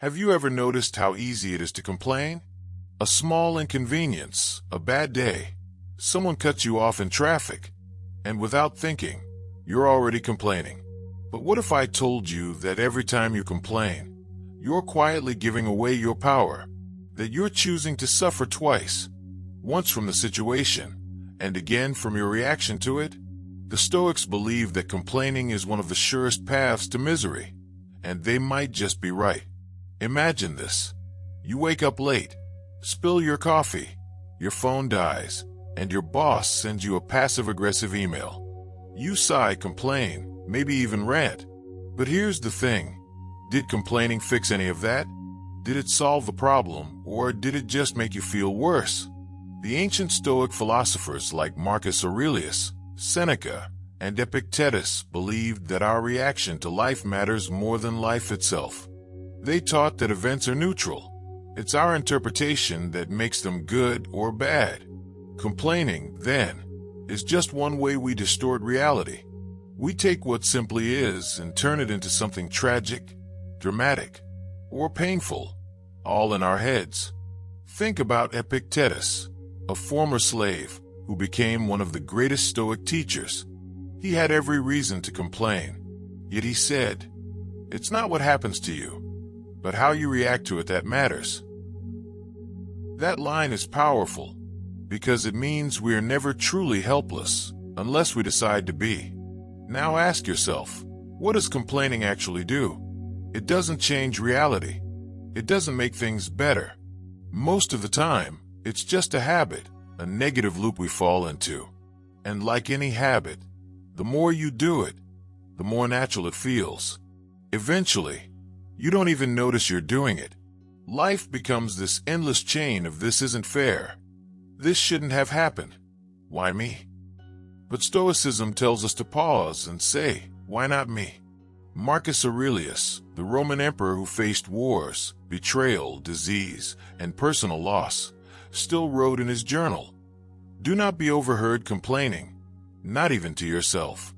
Have you ever noticed how easy it is to complain? A small inconvenience, a bad day, someone cuts you off in traffic, and without thinking, you're already complaining. But what if I told you that every time you complain, you're quietly giving away your power, that you're choosing to suffer twice, once from the situation, and again from your reaction to it? The Stoics believe that complaining is one of the surest paths to misery, and they might just be right. Imagine this. You wake up late, spill your coffee, your phone dies, and your boss sends you a passive-aggressive email. You sigh, complain, maybe even rant. But here's the thing. Did complaining fix any of that? Did it solve the problem, or did it just make you feel worse? The ancient Stoic philosophers like Marcus Aurelius, Seneca, and Epictetus believed that our reaction to life matters more than life itself. They taught that events are neutral. It's our interpretation that makes them good or bad. Complaining, then, is just one way we distort reality. We take what simply is and turn it into something tragic, dramatic, or painful, all in our heads. Think about Epictetus, a former slave who became one of the greatest Stoic teachers. He had every reason to complain, yet he said, "It's not what happens to you, but how you react to it that matters." That line is powerful because it means we are never truly helpless unless we decide to be. Now ask yourself, what does complaining actually do? It doesn't change reality. It doesn't make things better. Most of the time, it's just a habit, a negative loop we fall into. And like any habit, the more you do it, the more natural it feels. Eventually, you don't even notice you're doing it. Life becomes this endless chain of "this isn't fair. This shouldn't have happened. Why me?" But Stoicism tells us to pause and say, "Why not me?" Marcus Aurelius, the Roman emperor who faced wars, betrayal, disease, and personal loss, still wrote in his journal, "Do not be overheard complaining, not even to yourself."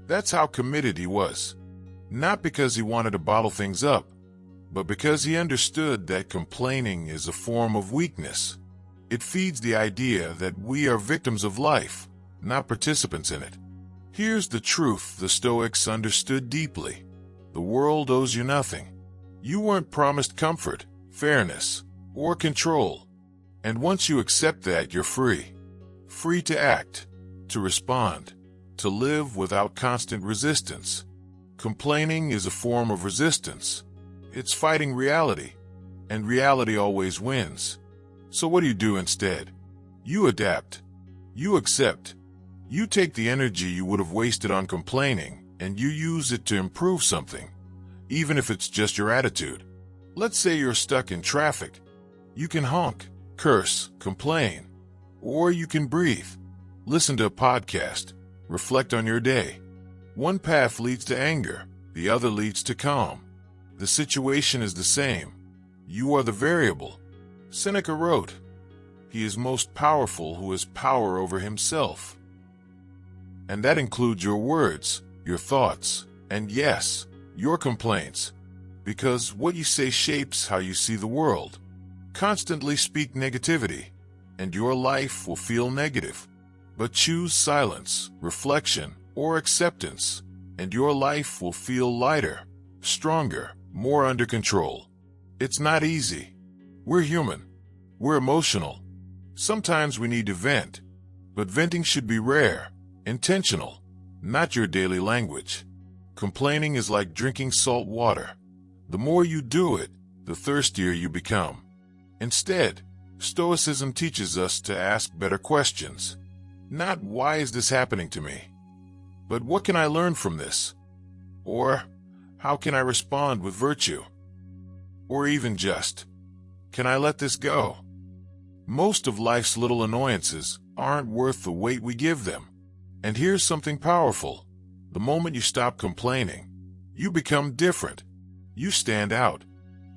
That's how committed he was. Not because he wanted to bottle things up, but because he understood that complaining is a form of weakness. It feeds the idea that we are victims of life, not participants in it. Here's the truth the Stoics understood deeply. The world owes you nothing. You weren't promised comfort, fairness, or control. And once you accept that, you're free. Free to act, to respond, to live without constant resistance. Complaining is a form of resistance. It's fighting reality, and reality always wins. So what do you do instead? You adapt. You accept. You take the energy you would have wasted on complaining, and you use it to improve something, even if it's just your attitude. Let's say you're stuck in traffic. You can honk, curse, complain, or you can breathe, listen to a podcast, reflect on your day. One path leads to anger, the other leads to calm. The situation is the same. You are the variable. Seneca wrote, "He is most powerful who has power over himself." And that includes your words, your thoughts, and yes, your complaints. Because what you say shapes how you see the world. Constantly speak negativity, and your life will feel negative. But choose silence, reflection, or acceptance, and your life will feel lighter, stronger, more under control. It's not easy. We're human. We're emotional. Sometimes we need to vent, but venting should be rare, intentional, not your daily language. Complaining is like drinking salt water. The more you do it, the thirstier you become. Instead, Stoicism teaches us to ask better questions. Not "why is this happening to me?" but "what can I learn from this?" Or "how can I respond with virtue?" Or even just, "can I let this go?" Most of life's little annoyances aren't worth the weight we give them. And here's something powerful. The moment you stop complaining, you become different. You stand out.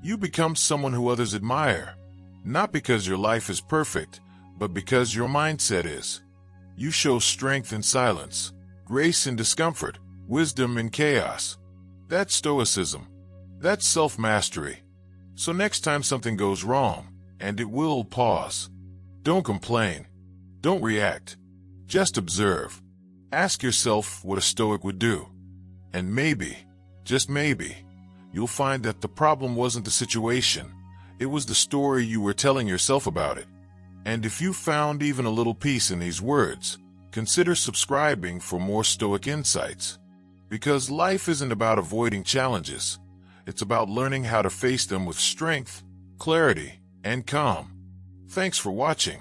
You become someone who others admire. Not because your life is perfect, but because your mindset is. You show strength in silence, grace in discomfort, wisdom in chaos. That's Stoicism. That's self-mastery. So next time something goes wrong, and it will, pause. Don't complain. Don't react. Just observe. Ask yourself what a Stoic would do. And maybe, just maybe, you'll find that the problem wasn't the situation. It was the story you were telling yourself about it. And if you found even a little peace in these words, consider subscribing for more Stoic insights. Because life isn't about avoiding challenges. It's about learning how to face them with strength, clarity, and calm. Thanks for watching.